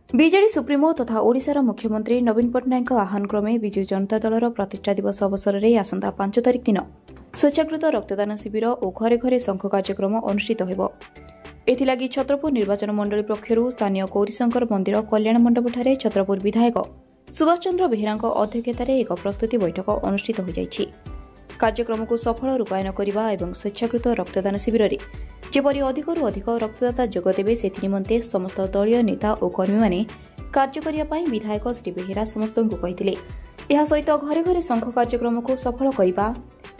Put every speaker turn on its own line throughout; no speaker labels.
BJD supremo ତଥା ଓଡ଼ିଶାର ମୁଖ୍ୟମନ୍ତ୍ରୀ ନବୀନ ପଟ୍ଟନାୟକଙ୍କ ଆହ୍ୱାନ କ୍ରମେ ବିଜୁ ଜନତା ଦଳର ପ୍ରତିଷ୍ଠା ଦିବସ ଅବସରରେ ଆସନ୍ତା 5 ତାରିଖ ଦିନ ସ୍ୱେଚ୍ଛାକୃତ ରକ୍ତଦାନ ଶିବିର ଓ ଘରେ ଘରେ ଶଙ୍ଖ କାର୍ଯ୍ୟକ୍ରମ ଅନୁଷ୍ଠିତ ହେବ। ଏଥିଲାଗି ଛତ୍ରପୁର ନିର୍ବାଚନ ମଣ୍ଡଳୀ ପକ୍ଷରୁ ସ୍ଥାନୀୟ ଗୌରୀଶଙ୍କର ମନ୍ଦିର କଲ୍ୟାଣ ମଣ୍ଡପଠାରେ ଛତ୍ରପୁର ବିଧାୟକ ସୁଭାଷ ଚନ୍ଦ୍ର ବେହେରାଙ୍କ ଅଧ୍ୟକ୍ଷତାରେ ଏକ ପ୍ରସ୍ତୁତି ବୈଠକ ଅନୁଷ୍ଠିତ ହୋଇଯାଇଛି। କାର୍ଯ୍ୟକ୍ରମକୁ ସଫଳ ରୂପାୟନ କରିବା ଏବଂ ସ୍ୱେଚ୍ଛାକୃତ ରକ୍ତଦାନ ଶିବିରରେ ଯେପରି ଅଧିକରୁ ଅଧିକ ରକ୍ତଦାତା ଯୋଗଦେବେ ସେଥିନିମନ୍ତେ ସମସ୍ତ ଦଳୀୟ ନେତା ଓ କର୍ମୀମାନେ କାର୍ଯ୍ୟ କରିବା ପାଇଁ ବିଧାୟକ ଶ୍ରୀ ବେହେରା ସମସ୍ତଙ୍କୁ କହିଥିଲେ। ଏହା ସହିତ ଘରେ ଘରେ ଶଙ୍ଖ କାର୍ଯ୍ୟକ୍ରମକୁ ସଫଳ କରିବା,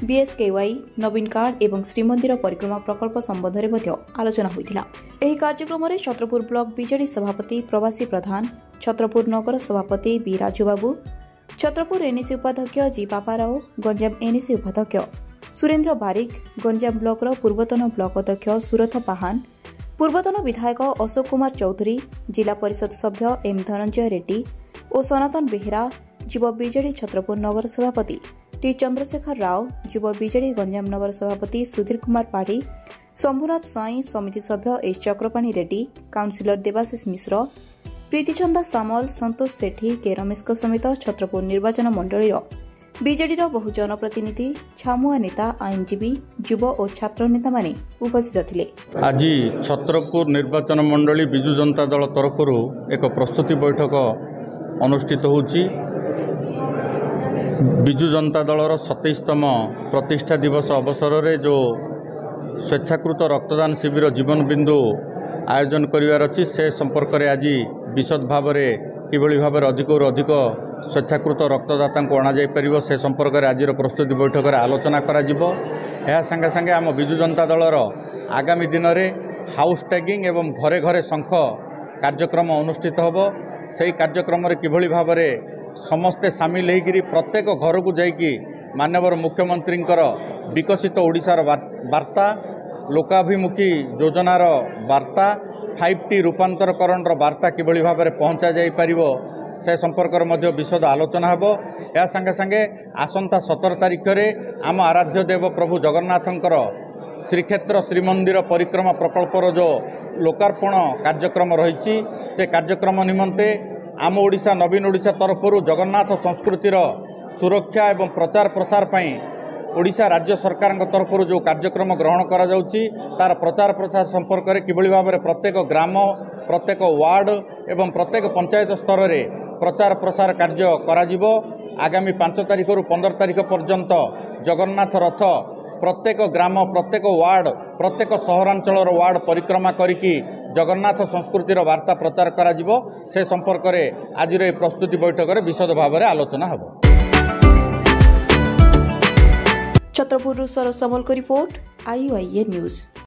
ବିଏସ୍କେୱାଇ, ନବୀନ କାର୍ଡ ଏବଂ ଶ୍ରୀମନ୍ଦିର ପରିକ୍ରମା ପ୍ରକଳ୍ପ ସମ୍ବନ୍ଧରେ ମଧ୍ୟ ଆଲୋଚନା ହୋଇଥିଲା। ଏହି କାର୍ଯ୍ୟକ୍ରମରେ ଛତ୍ରପୁର ବ୍ଲକ ବିଜେଡି ସଭାପତି ପ୍ରବାସୀ ପ୍ରଧାନ, ଛତ୍ରପୁର ନଗର ସଭାପତି ବି ରାଜୁବାବୁ, ଛତ୍ରପୁର ଏନ୍ଏସି ଉପାଧ୍ୟକ୍ଷ ଜି ପାପାରାଓ, ଗଞ୍ଜାମ ଏନ୍ଏସି ଉପାଧ୍ୟକ୍ଷ ସୁରେନ୍ଦ୍ର ବାରିକ, ଗଞ୍ଜାମ ବ୍ଲକର ପୂର୍ବତନ ବ୍ଲକ ଅଧ୍ୟକ୍ଷ ସୁରଥ ପାହାନ, ପୂର୍ବତନ ବିଧାୟକ ଅଶୋକ କୁମାର ଚୌଧୁରୀ, ଜିଲ୍ଲା ପରିଷଦ ସଭ୍ୟ ଏମ୍ ଧନଞ୍ଜୟ ରେଡ୍ଡି ଓ ସନାତନ ବେହେରା, ଯୁବ ବିଜେଡି ଛତ୍ରପୁର ନଗର ସଭାପତି ଟି ଚନ୍ଦ୍ରଶେଖର ରାଓ, ଯୁବ ବିଜେଡି ଗଞ୍ଜାମ ନଗର ସଭାପତି ସୁଧୀର କୁମାର ପାଢ଼ୀ, ଶମ୍ଭୁନାଥ ସ୍ୱାଇଁ, ସମିତି ସଭ୍ୟ ଏସ୍ ଚକ୍ରପାଣୀ ରେଡ୍ଡି, କାଉନ୍ସିଲର ଦେବାଶିଷ ମିଶ୍ର, ପ୍ରୀତିଚନ୍ଦା ସାମଲ, ସନ୍ତୋଷ ସେଠୀ, କେ ରମେଶଙ୍କ ସମେତ ଛତ୍ରପୁର ନିର୍ବାଚନ ମଣ୍ଡଳୀର ବିଜେଡିର ବହୁ ଜନପ୍ରତିନିଧି, ଛାମୁଆ ନେତା, ଆଇନଜୀବୀ, ଯୁବ ଓ ଛାତ୍ର ନେତାମାନେ ଉପସ୍ଥିତ ଥିଲେ।
ଆଜି ଛତ୍ରପୁର ନିର୍ବାଚନ ମଣ୍ଡଳୀ ବିଜୁ ଜନତା ଦଳ ତରଫରୁ ଏକ ପ୍ରସ୍ତୁତି ବୈଠକ ଅନୁଷ୍ଠିତ ହେଉଛି। ବିଜୁ ଜନତା ଦଳର 27ତମ ପ୍ରତିଷ୍ଠା ଦିବସ ଅବସରରେ ଯେଉଁ ସ୍ୱେଚ୍ଛାକୃତ ରକ୍ତଦାନ ଶିବିର ଜୀବନ ବିନ୍ଦୁ ଆୟୋଜନ କରିବାର ଅଛି ସେ ସମ୍ପର୍କରେ ଆଜି ବିଶଦ ଭାବରେ କିଭଳି ଭାବରେ ଅଧିକରୁ ଅଧିକ ସ୍ୱେଚ୍ଛାକୃତ ରକ୍ତଦାତାଙ୍କୁ ଅଣାଯାଇପାରିବ ସେ ସମ୍ପର୍କରେ ଆଜିର ପ୍ରସ୍ତୁତି ବୈଠକରେ ଆଲୋଚନା କରାଯିବ। ଏହା ସାଙ୍ଗେ ସାଙ୍ଗେ ଆମ ବିଜୁ ଜନତା ଦଳର ଆଗାମୀ ଦିନରେ ହାଉସ୍ ଟ୍ୟାଗିଂ ଏବଂ ଘରେ ଘରେ ଶଙ୍ଖ କାର୍ଯ୍ୟକ୍ରମ ଅନୁଷ୍ଠିତ ହେବ। ସେହି କାର୍ଯ୍ୟକ୍ରମରେ କିଭଳି ଭାବରେ ସମସ୍ତେ ସାମିଲ ହୋଇକରି ପ୍ରତ୍ୟେକ ଘରକୁ ଯାଇକି ମାନ୍ୟବର ମୁଖ୍ୟମନ୍ତ୍ରୀଙ୍କର ବିକଶିତ ଓଡ଼ିଶାର ବାର୍ତ୍ତା, ଲୋକାଭିମୁଖୀ ଯୋଜନାର ବାର୍ତ୍ତା, 5T ରୂପାନ୍ତରକରଣର ବାର୍ତ୍ତା କିଭଳି ଭାବରେ ପହଞ୍ଚାଯାଇପାରିବ ସେ ସମ୍ପର୍କରେ ମଧ୍ୟ ବିଶଦ ଆଲୋଚନା ହେବ। ଏହା ସାଙ୍ଗେ ସାଙ୍ଗେ ଆସନ୍ତା 17 ତାରିଖରେ ଆମ ଆରାଧ୍ୟ ଦେବ ପ୍ରଭୁ ଜଗନ୍ନାଥଙ୍କର ଶ୍ରୀକ୍ଷେତ୍ର ଶ୍ରୀମନ୍ଦିର ପରିକ୍ରମା ପ୍ରକଳ୍ପର ଯେଉଁ ଲୋକାର୍ପଣ କାର୍ଯ୍ୟକ୍ରମ ରହିଛି ସେ କାର୍ଯ୍ୟକ୍ରମ ନିମନ୍ତେ ଆମ ଓଡ଼ିଶା ନବୀନ ଓଡ଼ିଶା ତରଫରୁ ଜଗନ୍ନାଥ ସଂସ୍କୃତିର ସୁରକ୍ଷା ଏବଂ ପ୍ରଚାର ପ୍ରସାର ପାଇଁ ଓଡ଼ିଶା ରାଜ୍ୟ ସରକାରଙ୍କ ତରଫରୁ ଯେଉଁ କାର୍ଯ୍ୟକ୍ରମ ଗ୍ରହଣ କରାଯାଉଛି ତାର ପ୍ରଚାର ପ୍ରସାର ସମ୍ପର୍କରେ କିଭଳି ଭାବରେ ପ୍ରତ୍ୟେକ ଗ୍ରାମ, ପ୍ରତ୍ୟେକ ୱାର୍ଡ ଏବଂ ପ୍ରତ୍ୟେକ ପଞ୍ଚାୟତ ସ୍ତରରେ ପ୍ରଚାର ପ୍ରସାର କାର୍ଯ୍ୟ କରାଯିବ। ଆଗାମୀ 5 ତାରିଖରୁ 15 ତାରିଖ ପର୍ଯ୍ୟନ୍ତ ଜଗନ୍ନାଥ ରଥ ପ୍ରତ୍ୟେକ ଗ୍ରାମ, ପ୍ରତ୍ୟେକ ୱାର୍ଡ, ପ୍ରତ୍ୟେକ ସହରାଞ୍ଚଳର ୱାର୍ଡ ପରିକ୍ରମା କରିକି ଜଗନ୍ନାଥ ସଂସ୍କୃତିର ବାର୍ତ୍ତା ପ୍ରଚାର କରାଯିବ। ସେ ସମ୍ପର୍କରେ ଆଜିର ଏହି ପ୍ରସ୍ତୁତି ବୈଠକରେ ବିଶଦ ଭାବରେ ଆଲୋଚନା ହେବ।
ଛତ୍ରପୁରରୁ ସରୋଜ ସାମଲଙ୍କ ରିପୋର୍ଟ, IOIA ନ୍ୟୁଜ୍।